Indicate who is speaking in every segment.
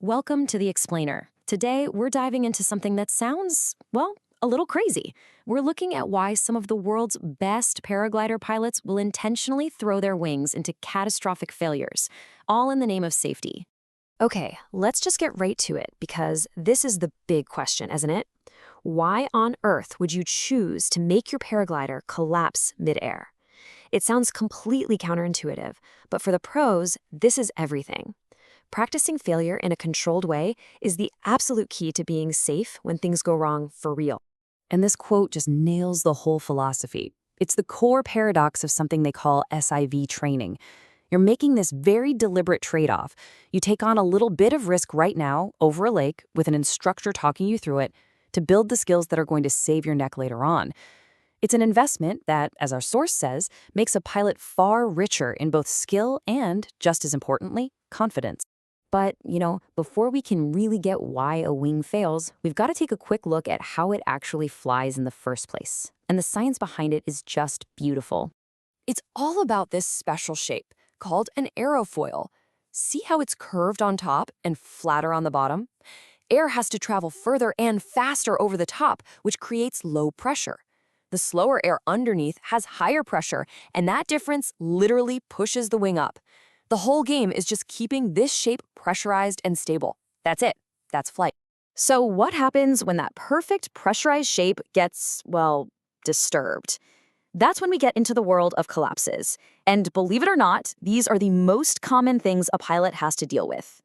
Speaker 1: Welcome to The Explainer. Today, we're diving into something that sounds, well, a little crazy. We're looking at why some of the world's best paraglider pilots will intentionally throw their wings into catastrophic failures, all in the name of safety. Okay, let's just get right to it, because this is the big question, isn't it? Why on earth would you choose to make your paraglider collapse midair? It sounds completely counterintuitive, but for the pros, this is everything. Practicing failure in a controlled way is the absolute key to being safe when things go wrong for real. And this quote just nails the whole philosophy. It's the core paradox of something they call SIV training. You're making this very deliberate trade-off. You take on a little bit of risk right now over a lake with an instructor talking you through it to build the skills that are going to save your neck later on. It's an investment that, as our source says, makes a pilot far richer in both skill and, just as importantly, confidence. But, before we can really get why a wing fails, we've got to take a quick look at how it actually flies in the first place. And the science behind it is just beautiful. It's all about this special shape called an aerofoil. See how it's curved on top and flatter on the bottom? Air has to travel further and faster over the top, which creates low pressure. The slower air underneath has higher pressure, and that difference literally pushes the wing up. The whole game is just keeping this shape pressurized and stable. That's it. That's flight. So what happens when that perfect pressurized shape gets, well, disturbed? That's when we get into the world of collapses. And believe it or not, these are the most common things a pilot has to deal with.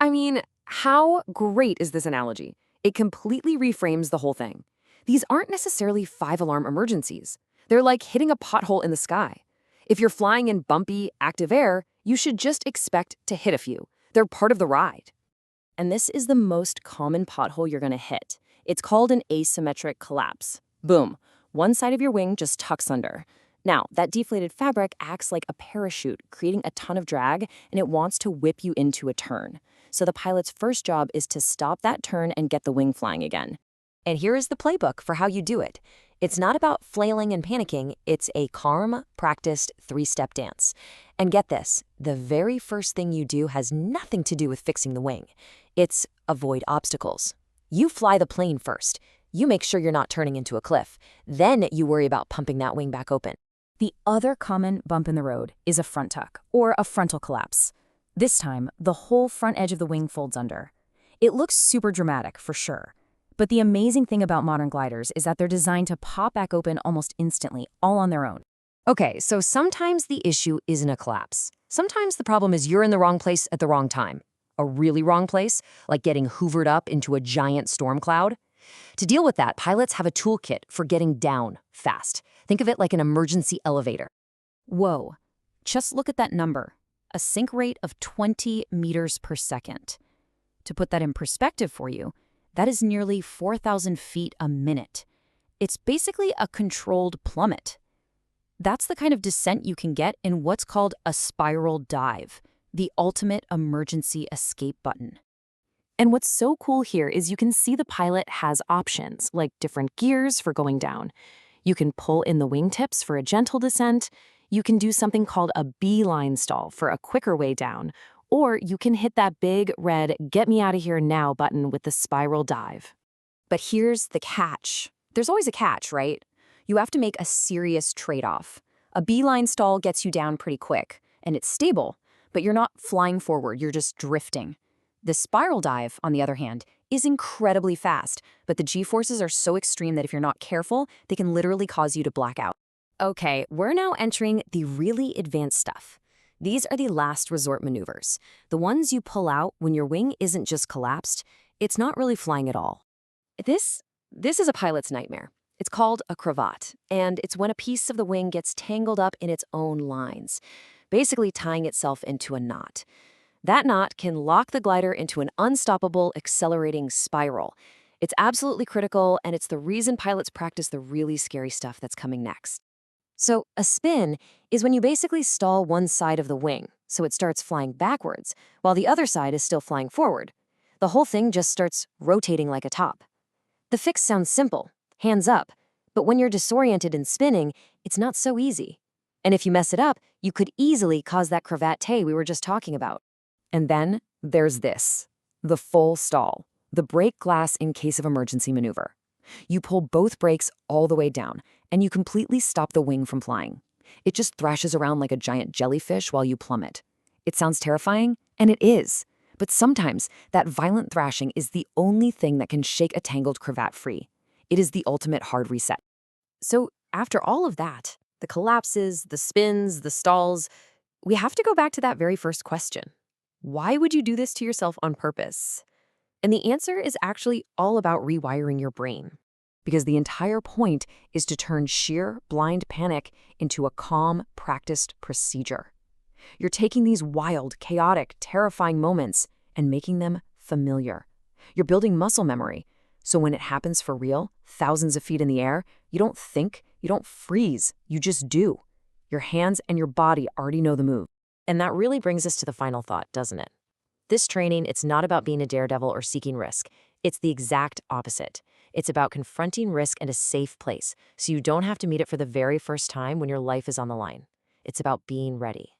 Speaker 1: I mean, how great is this analogy? It completely reframes the whole thing. These aren't necessarily 5-alarm emergencies. They're like hitting a pothole in the sky. If you're flying in bumpy, active air, you should just expect to hit a few. They're part of the ride. And this is the most common pothole you're going to hit. It's called an asymmetric collapse. Boom. One side of your wing just tucks under. Now, that deflated fabric acts like a parachute, creating a ton of drag, and it wants to whip you into a turn. So the pilot's first job is to stop that turn and get the wing flying again. And here is the playbook for how you do it. It's not about flailing and panicking, it's a calm, practiced 3-step dance. And get this, the very first thing you do has nothing to do with fixing the wing. It's avoid obstacles. You fly the plane first. You make sure you're not turning into a cliff. Then you worry about pumping that wing back open. The other common bump in the road is a front tuck, or a frontal collapse. This time, the whole front edge of the wing folds under. It looks super dramatic, for sure. But the amazing thing about modern gliders is that they're designed to pop back open almost instantly, all on their own. Okay, so sometimes the issue isn't a collapse. Sometimes the problem is you're in the wrong place at the wrong time. A really wrong place, like getting hoovered up into a giant storm cloud. To deal with that, pilots have a toolkit for getting down fast. Think of it like an emergency elevator. Whoa, just look at that number. A sink rate of 20 meters per second. To put that in perspective for you, that is nearly 4,000 feet a minute. It's basically a controlled plummet. That's the kind of descent you can get in what's called a spiral dive, the ultimate emergency escape button. And what's so cool here is you can see the pilot has options, like different gears for going down. You can pull in the wingtips for a gentle descent. You can do something called a beeline stall for a quicker way down. Or you can hit that big red "Get me out of here now" button with the spiral dive. But here's the catch. There's always a catch, right? You have to make a serious trade-off. A beeline stall gets you down pretty quick, and it's stable, but you're not flying forward, you're just drifting. The spiral dive, on the other hand, is incredibly fast, but the G-forces are so extreme that if you're not careful, they can literally cause you to black out. Okay, we're now entering the really advanced stuff. These are the last resort maneuvers, the ones you pull out when your wing isn't just collapsed, it's not really flying at all. This is a pilot's nightmare. It's called a cravat, and it's when a piece of the wing gets tangled up in its own lines, basically tying itself into a knot. That knot can lock the glider into an unstoppable, accelerating spiral. It's absolutely critical, and it's the reason pilots practice the really scary stuff that's coming next. So a spin is when you basically stall one side of the wing, so it starts flying backwards, while the other side is still flying forward. The whole thing just starts rotating like a top. The fix sounds simple, hands up, but when you're disoriented and spinning, it's not so easy. And if you mess it up, you could easily cause that cravate we were just talking about. And then there's this, The full stall, the brake glass in case of emergency maneuver. You pull both brakes all the way down, and you completely stop the wing from flying. It just thrashes around like a giant jellyfish while you plummet. It sounds terrifying, and it is. But sometimes that violent thrashing is the only thing that can shake a tangled cravat free. It is the ultimate hard reset. So after all of that, the collapses, the spins, the stalls, we have to go back to that very first question. Why would you do this to yourself on purpose? And the answer is actually all about rewiring your brain. Because the entire point is to turn sheer, blind panic into a calm, practiced procedure. You're taking these wild, chaotic, terrifying moments and making them familiar. You're building muscle memory. So when it happens for real, thousands of feet in the air, you don't think, you don't freeze, you just do. Your hands and your body already know the move. And that really brings us to the final thought, doesn't it? This training, it's not about being a daredevil or seeking risk. It's the exact opposite. It's about confronting risk in a safe place, so you don't have to meet it for the very first time when your life is on the line. It's about being ready.